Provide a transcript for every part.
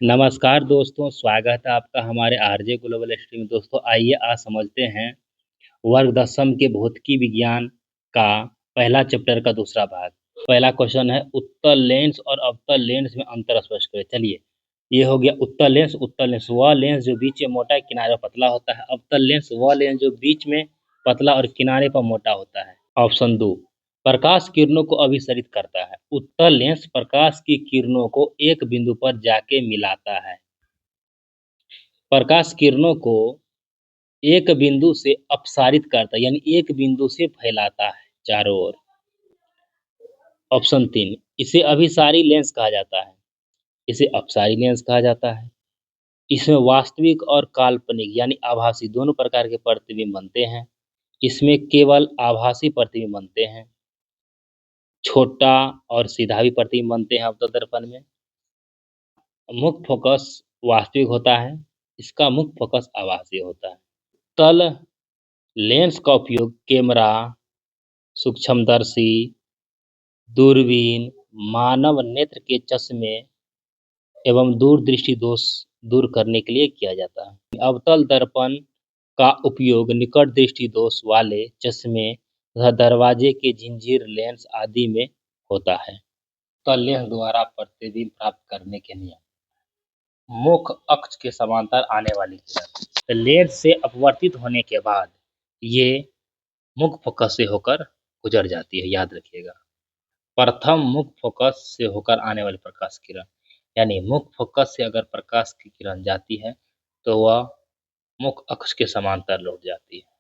नमस्कार दोस्तों, स्वागत है आपका हमारे आरजे ग्लोबल स्ट्रीम में। दोस्तों आइए आज समझते हैं वर्ग दसम के भौतिकी विज्ञान का पहला चैप्टर का दूसरा भाग। पहला क्वेश्चन है उत्तल लेंस और अवतल लेंस में अंतर स्पष्ट करें। चलिए, ये हो गया उत्तल लेंस। उत्तल लेंस वह लेंस जो बीच में मोटा किनारे पर पतला होता है। अवतल लेंस वह लेंस जो बीच में पतला और किनारे पर मोटा होता है। ऑप्शन 2, प्रकाश किरणों को अभिसरित करता है। उत्तल लेंस प्रकाश की किरणों को एक बिंदु पर जाके मिलाता है। प्रकाश किरणों को एक बिंदु से अपसारित करता है, यानी एक बिंदु से फैलाता है चारों ओर। ऑप्शन 3, इसे अभिसारी लेंस कहा जाता है। इसे अपसारी लेंस कहा जाता है। इसमें वास्तविक और काल्पनिक यानी आभासी दोनों प्रकार के प्रतिबिंब बनते हैं। इसमें केवल आभासी प्रतिबिंब बनते हैं। छोटा और सीधा भी प्रतिबिंब बनते हैं अवतल दर्पण में। मुख्य फोकस वास्तविक होता है, इसका मुख्य फोकस आभासी होता है। तल लेंस का उपयोग कैमरा, सूक्ष्मदर्शी, दूरबीन, मानव नेत्र के चश्मे एवं दूरदृष्टि दोष दूर करने के लिए किया जाता है। अवतल दर्पण का उपयोग निकट दृष्टि दोष वाले चश्मे तथा दरवाजे के जंजीर लेंस आदि में होता है। तल लेंस द्वारा प्रतिबिंब प्राप्त करने के नियम। मुख्य अक्ष के समांतर आने वाली किरण लेंस से अपवर्तित होने के बाद ये मुख्य फोकस से होकर गुजर जाती है। याद रखिएगा, प्रथम मुख्य फोकस से होकर आने वाली प्रकाश किरण, यानी मुख्य फोकस से अगर प्रकाश की किरण जाती है तो वह मुख्य अक्ष के समांतर लौट जाती है।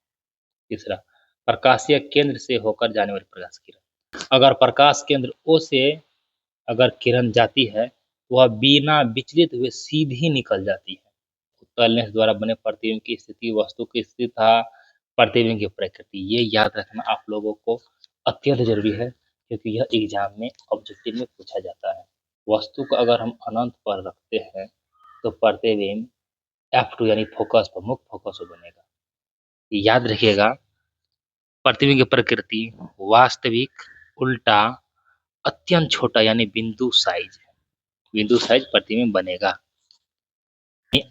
तीसरा, प्रकाशीय केंद्र से होकर जाने वाली प्रकाश किरण, अगर प्रकाश केंद्र ओ से अगर किरण जाती है तो वह बिना विचलित हुए सीधी निकल जाती है। उत्तल लेंस द्वारा बने प्रतिबिंब की स्थिति, वस्तु की स्थिति तथा प्रतिबिंब की प्रकृति, ये याद रखना आप लोगों को अत्यंत जरूरी है, क्योंकि यह एग्जाम में ऑब्जेक्टिव में पूछा जाता है। वस्तु को अगर हम अनंत पर रखते हैं तो प्रतिबिंब F2 यानी फोकस पर, मुख्य फोकस पर बनेगा। याद रखिएगा, प्रतिबिंब की प्रकृति वास्तविक, उल्टा, अत्यंत छोटा यानी बिंदु साइज प्रतिबिंब बनेगा।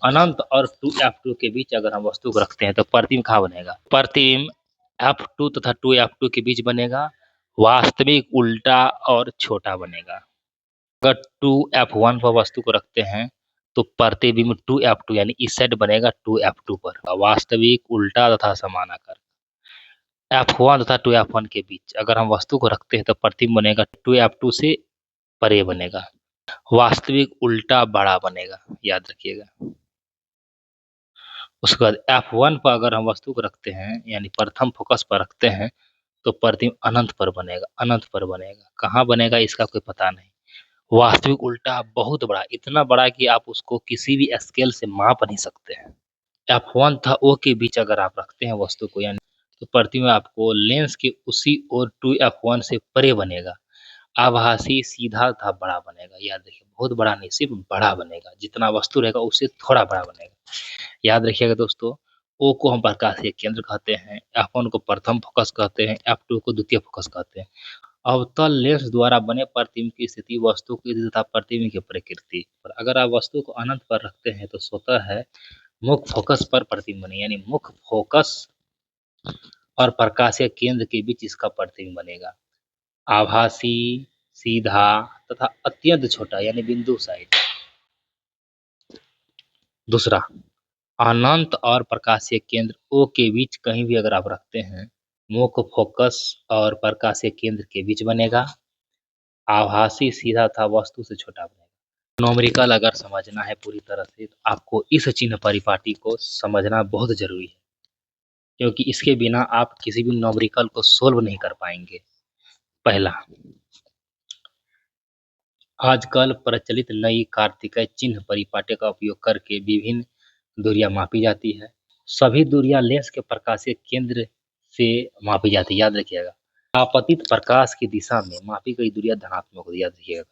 अनंत और 2F2 के बीच अगर हम वस्तु को रखते हैं तो प्रतिबिंब कहाँ बनेगा? प्रतिबिंब F2 तथा 2F2 के बीच बनेगा। वास्तविक, उल्टा और छोटा बनेगा। अगर 2F1 पर वस्तु को रखते हैं तो प्रतिबिंब 2F2 यानी इस साइड बनेगा 2F2 पर। वास्तविक, उल्टा तथा समानाकर। F1 तथा 2F1 के बीच अगर हम वस्तु को रखते हैं तो प्रतिबिंब बनेगा 2F2 से परे बनेगा। वास्तविक, उल्टा, बड़ा बनेगा। याद रखिएगा। उसके बाद F1 पर अगर हम वस्तु को रखते हैं यानी प्रथम फोकस पर रखते हैं तो प्रतिबिंब अनंत पर बनेगा। कहाँ बनेगा इसका कोई पता नहीं। वास्तविक, उल्टा, बहुत बड़ा, इतना बड़ा कि आप उसको किसी भी स्केल से माप नहीं सकते हैं। F1 था O के बीच अगर आप रखते हैं वस्तु को, यानी तो प्रतिबिंब आपको लेंस के उसी ओर 2F1 से परे बनेगा। आभासी, सीधा था, बड़ा बनेगा। याद रखिए, बहुत बड़ा नहीं, सिर्फ बड़ा बनेगा। जितना वस्तु रहेगा उससे थोड़ा बड़ा बनेगा। याद रखिएगा दोस्तों, O को हम प्रकाशीय केंद्र कहते हैं, F1 को प्रथम फोकस कहते हैं, F2 को द्वितीय फोकस कहते हैं। अवतल लेंस द्वारा बने प्रतिबिंब की स्थिति, वस्तु की तथा प्रतिबिंब की प्रकृति। अगर आप वस्तु को अनंत पर रखते हैं तो स्वतः है मुख्य फोकस पर प्रतिबिंब बने, यानी मुख्य फोकस और प्रकाशीय केंद्र के बीच इसका प्रतिबिंब बनेगा। आभासी, सीधा तथा अत्यंत छोटा यानी बिंदु साइड। दूसरा, अनंत और प्रकाशीय केंद्र O के बीच कहीं भी अगर आप रखते हैं, मुख्य फोकस और प्रकाशीय केंद्र के बीच बनेगा। आभासी, सीधा था, वस्तु से छोटा बनेगा। न्यूमेरिकल अगर समझना है पूरी तरह से तो आपको इस चिन्ह परिपाटी को समझना बहुत जरूरी है, क्योंकि इसके बिना आप किसी भी न्यूमेरिकल को सोल्व नहीं कर पाएंगे। पहला, आजकल प्रचलित नई कार्तिकेय चिन्ह परिपाटी का उपयोग करके विभिन्न दूरियां मापी जाती है। सभी दूरियां लेंस के प्रकाशीय केंद्र से मापी जाती है। याद रखिएगा, आपतित प्रकाश की दिशा में मापी गई दूरियां धनात्मक होती है। याद रखिएगा,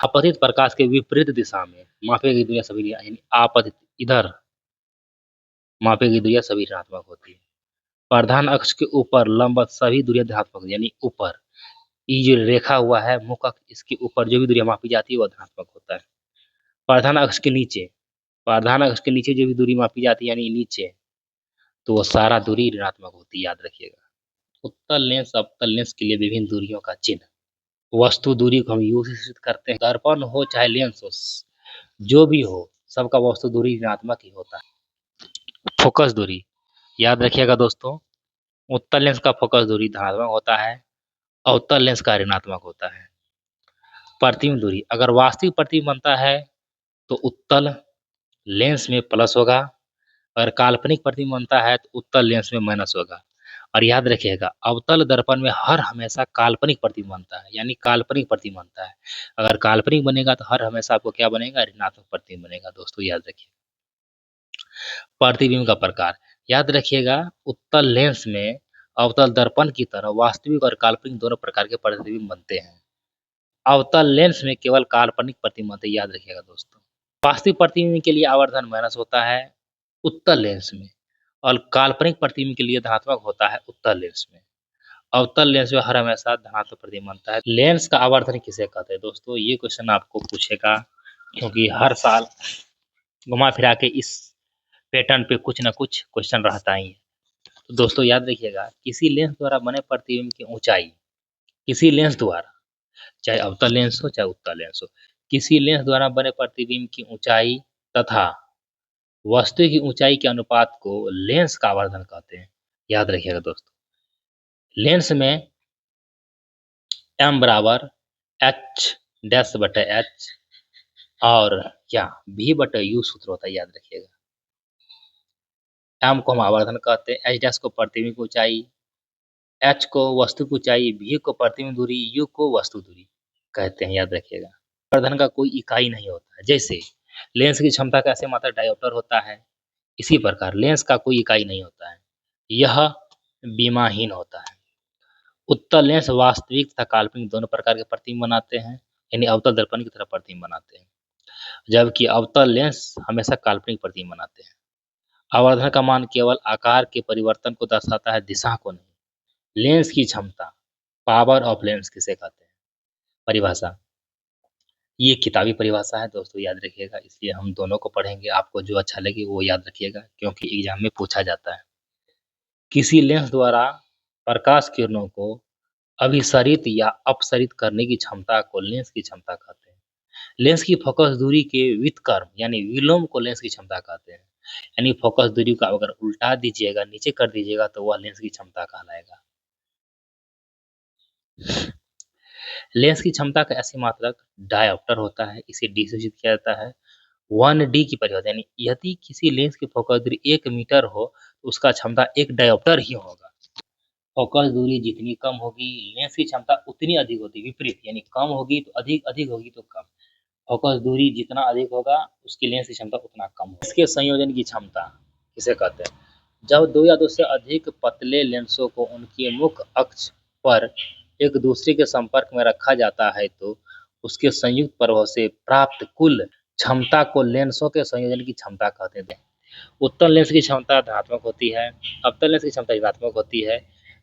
आपतित प्रकाश के विपरीत दिशा में मापी गई दूरियां सभी, यानी आपतित इधर मापी गई दूरियां सभी ऋणात्मक होती है। प्रधान अक्ष के ऊपर लंबवत सभी दूरियां धनात्मक, यानी ऊपर ये जो रेखा हुआ है मुख्य अक्ष, इसके ऊपर जो भी दूरियां मापी जाती है वह धनात्मक होता है। प्रधान अक्ष के नीचे, प्रधान अक्ष के नीचे जो भी दूरी मापी जाती है यानी नीचे, तो वो सारा दूरी ऋणात्मक होती है, याद रखिएगा। उत्तल लेंस अवतल लेंस के लिए विभिन्न दूरियों का चिन्ह। वस्तु दूरी को हम यू से सूचित करते हैं। दर्पण हो चाहे लेंस हो, जो भी हो, सबका वस्तु दूरी ऋणात्मक ही होता है। फोकस दूरी, याद रखिएगा दोस्तों, उत्तल लेंस का फोकस दूरी धनात्मक होता है, अवतल लेंस का ऋणात्मक होता है। प्रतिबिंब दूरी, अगर वास्तविक प्रतिबिंब बनता है तो उत्तल लेंस में प्लस होगा, अगर काल्पनिक प्रतिबिंब बनता है तो उत्तल लेंस में माइनस होगा। और याद रखिएगा, अवतल दर्पण में हर हमेशा काल्पनिक प्रतिबिंब बनता है, यानी काल्पनिक प्रतिबिंब बनता है। अगर काल्पनिक बनेगा तो हर हमेशा आपको क्या बनेगा, ऋणात्मक प्रतिबिंब बनेगा। दोस्तों याद रखिए। प्रतिबिंब का प्रकार, याद रखिएगा, उत्तल लेंस में अवतल दर्पण की तरह वास्तविक और काल्पनिक दोनों प्रकार के प्रतिबिंब बनते हैं। अवतल लेंस में केवल काल्पनिक प्रतिबिंब बनते हैं, याद रखिएगा दोस्तों। वास्तविक प्रतिबिंब के लिए आवर्धन माइनस होता है उत्तल लेंस में, और काल्पनिक प्रतिबिंब के लिए धनात्मक होता है उत्तल लेंस में। अवतल लेंस में हर हमेशा धनात्मक प्रतिबिंब बनता है। लेंस का आवर्धन किसे कहते हैं दोस्तों, ये क्वेश्चन आपको पूछेगा, क्योंकि हर साल घुमा फिरा के इस पैटर्न पे कुछ ना कुछ क्वेश्चन रहता ही है। तो दोस्तों याद रखिएगा, किसी लेंस द्वारा बने प्रतिबिंब की ऊंचाई, किसी लेंस द्वारा, चाहे अवतल लेंस हो चाहे उत्तल लेंस हो, किसी लेंस द्वारा बने प्रतिबिंब की ऊंचाई तथा वस्तु की ऊंचाई के अनुपात को लेंस का आवर्धन कहते हैं। याद रखिएगा दोस्तों, लेंस में m बराबर h डैश बटे h और क्या v बटे u सूत्र होता है, याद रखिएगा। m को हम आवर्धन कहते हैं, h डैश को प्रतिबिंब की ऊंचाई, h को वस्तु की ऊंचाई, v को प्रतिबिंब दूरी, u को वस्तु दूरी कहते हैं, याद रखिएगा। आवर्धन का कोई इकाई नहीं होता है। जैसे लेंस की क्षमता का ऐसे मात्रा डायोप्टर होता है, इसी प्रकार लेंस का कोई इकाई नहीं होता है, यह विमाहीन होता है। उत्तल लेंस वास्तविक तथा काल्पनिक दोनों प्रकार के प्रतिबिंब बनाते हैं, यानी अवतल दर्पण की तरह प्रतिबिंब बनाते हैं, जबकि अवतल लेंस हमेशा काल्पनिक प्रतिबिंब बनाते हैं। आवर्धन का मान केवल आकार के परिवर्तन को दर्शाता है, दिशा को नहीं। लेंस की क्षमता, पावर ऑफ लेंस किसे कहते हैं, परिभाषा, ये किताबी परिभाषा है दोस्तों, याद रखिएगा। इसलिए हम दोनों को पढ़ेंगे, आपको जो अच्छा लगे वो याद रखिएगा, क्योंकि एग्जाम में पूछा जाता है। किसी लेंस द्वारा प्रकाश किरणों को अभिसरित या अपसरित करने की क्षमता को लेंस की क्षमता कहते हैं। लेंस की फोकस दूरी के व्युत्क्रम यानी विलोम को लेंस की क्षमता कहते हैं। यानी फोकस दूरी को अगर उल्टा दीजिएगा, नीचे कर दीजिएगा, तो वह लेंस की क्षमता कहलाएगा। लेंस की क्षमता का ऐसी मात्रक डायोप्टर होता है, इसे डी से सूचित किया जाता है। 1D की परिभाषा, यानी यदि किसी लेंस की फोकस दूरी 1 मीटर हो तो उसका क्षमता 1 डायोप्टर ही होगा। फोकस दूरी जितनी कम होगी लेंस की क्षमता उतनी अधिक होती है, विपरीत, यानी कम होगी तो अधिक, अधिक होगी तो कम। फोकस दूरी जितना अधिक होगा उसकी लेंस की क्षमता उतना कम होगा। इसके संयोजन की क्षमता किसे कहते हैं, जब दो या दो से अधिक पतले लेंसों को उनके मुख्य अक्ष पर एक दूसरे के संपर्क में रखा जाता है तो उसके संयुक्त प्रभाव से प्राप्त कुल क्षमता को लेंसों के संयोजन की क्षमता कहते हैं। उत्तल लेंस की क्षमता धनात्मक होती है, अवतल लेंस की क्षमता ऋणात्मक होती है।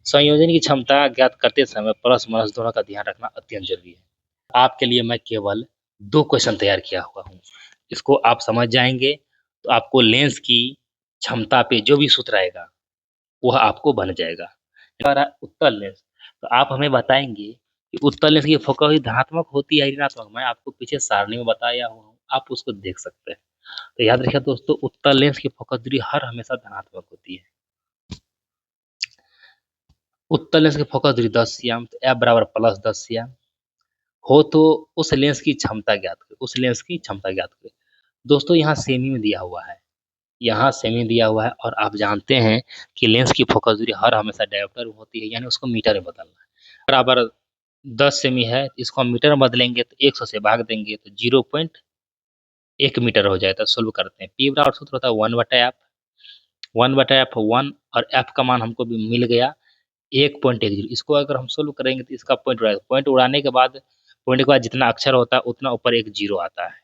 संयोजन की क्षमता ज्ञात करते समय प्लस माइनस दोनों का ध्यान रखना अत्यंत जरूरी है। आपके लिए मैं केवल 2 क्वेश्चन तैयार किया हुआ हूँ, इसको आप समझ जाएंगे तो आपको लेंस की क्षमता पे जो भी सूत्र आएगा वह आपको बन जाएगा। उत्तल लेंस, तो आप हमें बताएंगे कि उत्तल लेंस की फोकस धनात्मक होती है ऋणात्मक, मैं आपको पीछे सारणी में बताया हूँ, आप उसको देख सकते हैं। तो याद रखिए दोस्तों, उत्तल लेंस की फोकस दूरी हर हमेशा धनात्मक होती है। उत्तल लेंस की फोकस दूरी 10 सीएम, तो F बराबर प्लस 10 सीएम हो तो उस लेंस की क्षमता ज्ञात करें, उस लेंस की क्षमता ज्ञात करें। दोस्तों यहाँ सेमी में दिया हुआ है, यहाँ सेमी दिया हुआ है, और आप जानते हैं कि लेंस की फोकस दूरी हर हमेशा डायोप्टर होती है, यानी उसको मीटर में बदलना है। बराबर 10 सेमी है, इसको हम मीटर में बदलेंगे तो 100 से भाग देंगे तो 0.1 मीटर हो जाएगा। सोल्व करते हैं, पी बराबर सूत्र होता है 1/f, 1/f 1, और f का मान हमको भी मिल गया 1.10। इसको अगर हम सोल्व करेंगे तो इसका पॉइंट उड़ाएगा, पॉइंट उड़ाने के बाद पॉइंट के बाद जितना अक्षर होता है उतना ऊपर एक जीरो आता है,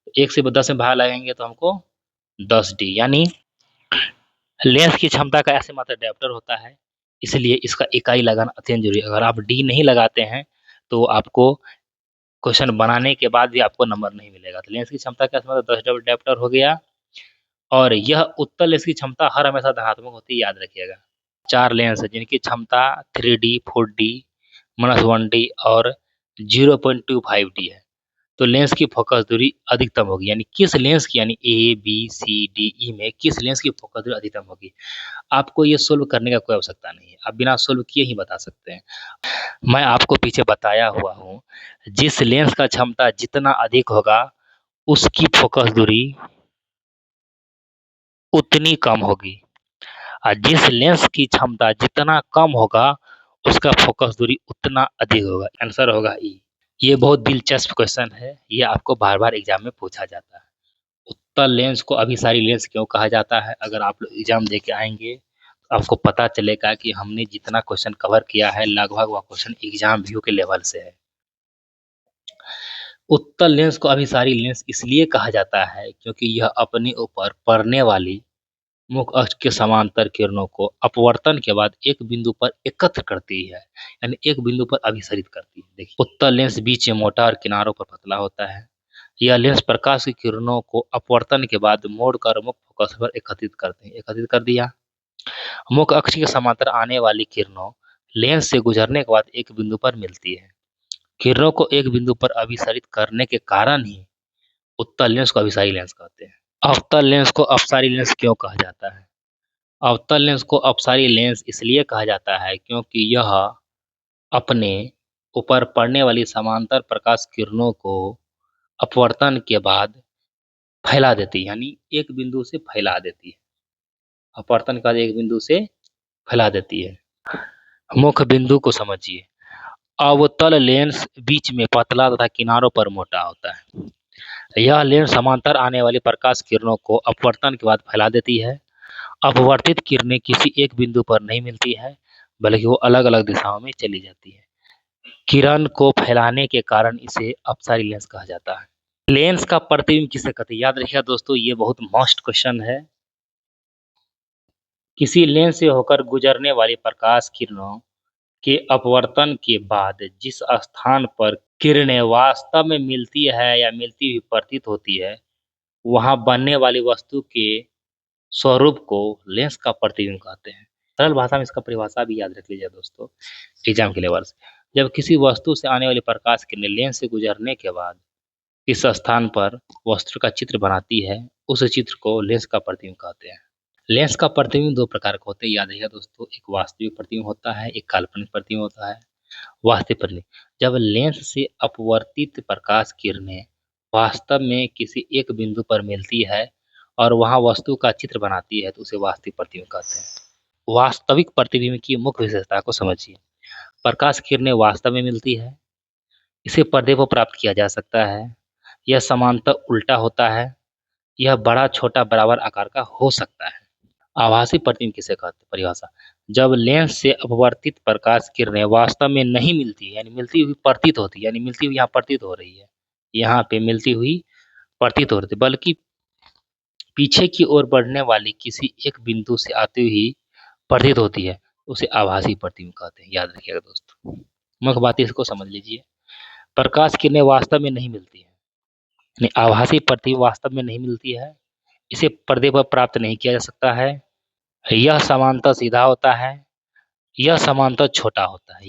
तो 1 से 10 में भाग लगाएंगे तो हमको 10D, यानी लेंस की क्षमता का ऐसे मात्रा डायोप्टर होता है, इसलिए इसका इकाई लगाना अत्यंत जरूरी है। अगर आप डी नहीं लगाते हैं तो आपको क्वेश्चन बनाने के बाद भी आपको नंबर नहीं मिलेगा। तो लेंस की क्षमता क्या समझ 10 डबल डायप्टर हो गया। और यह उत्तल लेंस की क्षमता हर हमेशा धनात्मक होती है, याद रखिएगा। 4 लेंस है जिनकी क्षमता 3D, 4D, -1D और 0.25D है। तो लेंस की फोकस दूरी अधिकतम होगी, यानी किस लेंस की, यानी A B C D E में किस लेंस की फोकस दूरी अधिकतम होगी। आपको ये सोल्व करने का कोई आवश्यकता नहीं है, आप बिना सोल्व किए ही बता सकते हैं। मैं आपको पीछे बताया हुआ हूँ, जिस लेंस का क्षमता जितना अधिक होगा उसकी फोकस दूरी उतनी कम होगी, और जिस लेंस की क्षमता जितना कम होगा उसका फोकस दूरी उतना अधिक होगा। आंसर होगा ई। ये बहुत दिलचस्प क्वेश्चन है, ये आपको बार बार एग्जाम में पूछा जाता है। उत्तल लेंस को अभिसारी लेंस क्यों कहा जाता है? अगर आप लोग एग्जाम दे के आएंगे तो आपको पता चलेगा कि हमने जितना क्वेश्चन कवर किया है लगभग वह क्वेश्चन एग्जाम व्यू के लेवल से है। उत्तल लेंस को अभिसारी लेंस इसलिए कहा जाता है क्योंकि यह अपने ऊपर पड़ने वाली मुख्य अक्ष के समांतर किरणों को अपवर्तन के बाद एक बिंदु पर एकत्र करती है, यानी एक बिंदु पर अभिसरित करती है। देखिए, उत्तल लेंस बीच में मोटा और किनारों पर पतला होता है। यह लेंस प्रकाश की किरणों को अपवर्तन के बाद मोड़कर मुख्य फोकस पर एकत्रित करते हैं। एकत्रित कर दिया। मुख्य अक्ष के समांतर आने वाली किरणों लेंस से गुजरने के बाद एक बिंदु पर मिलती है। किरणों को एक बिंदु पर अभिसरित करने के कारण ही उत्तल लेंस को अभिसारी लेंस कहते हैं। अवतल लेंस को अपसारी लेंस क्यों कहा जाता है? अवतल लेंस को अपसारी लेंस इसलिए कहा जाता है क्योंकि यह अपने ऊपर पड़ने वाली समांतर प्रकाश किरणों को अपवर्तन के बाद फैला देती है, यानी एक बिंदु से फैला देती है। अपवर्तन के बाद एक बिंदु से फैला देती है। मुख्य बिंदु को समझिए। अवतल लेंस बीच में पतला तथा किनारों पर मोटा होता है। यह लेंस समांतर आने वाली प्रकाश किरणों को अपवर्तन के बाद फैला देती है। अपवर्तित किरणें किसी एक बिंदु पर नहीं मिलती है, बल्कि वो अलग अलग दिशाओं में चली जाती है। किरण को फैलाने के कारण इसे अपसारी लेंस कहा जाता है। लेंस का प्रतिबिंब किसे कहते हैं? याद रखिएगा दोस्तों, ये बहुत मस्ट क्वेश्चन है। किसी लेंस से होकर गुजरने वाली प्रकाश किरणों के अपवर्तन के बाद जिस स्थान पर किरणें वास्तव में मिलती है या मिलती हुई प्रतीत होती है, वहां बनने वाली वस्तु के स्वरूप को लेंस का प्रतिबिंब कहते हैं। सरल भाषा में इसका परिभाषा भी याद रख लीजिए दोस्तों, एग्जाम के लेवल से। जब किसी वस्तु से आने वाली प्रकाश किरणें लेंस से गुजरने के बाद इस स्थान पर वस्तु का चित्र बनाती है, उस चित्र को लेंस का प्रतिबिंब कहते हैं। लेंस का प्रतिबिंब दो प्रकार का होता है, याद रखिएगा दोस्तों। एक वास्तविक प्रतिबिंब होता है, एक काल्पनिक प्रतिबिंब होता है। वास्तविक प्रतिबिंब, जब लेंस से अपवर्तित प्रकाश किरणें वास्तव में किसी एक बिंदु पर मिलती है और वहां वस्तु का चित्र बनाती है, तो उसे वास्तविक प्रतिबिंब कहते हैं। वास्तविक प्रतिबिंब की मुख्य विशेषता को समझिए। प्रकाश किरणें वास्तव में मिलती है, इसे पर्दे पर प्राप्त किया जा सकता है, यह समांतर उल्टा होता है, यह बड़ा छोटा बराबर आकार का हो सकता है। आभासी प्रतिबिंब किसे कहते हैं? परिभाषा, जब लेंस से अपवर्तित प्रकाश किरणें वास्तव में नहीं मिलती, यानी मिलती हुई प्रतीत होती, यानी मिलती हुई यहाँ प्रतीत हो रही है, यहाँ पे मिलती हुई प्रतीत हो रही थी, बल्कि पीछे की ओर बढ़ने वाली किसी एक बिंदु से आती हुई प्रतीत होती है, उसे आभासी प्रतिबिंब कहते हैं। याद रखिएगा दोस्तों, मुख्य बात इसको समझ लीजिए। प्रकाश किरणें वास्तव में नहीं मिलती है, यानी आभासी प्रतिबिंब वास्तव में नहीं मिलती है, इसे पर्दे पर प्राप्त नहीं किया जा सकता है, यह समांतर सीधा होता है, यह समांतर छोटा होता है।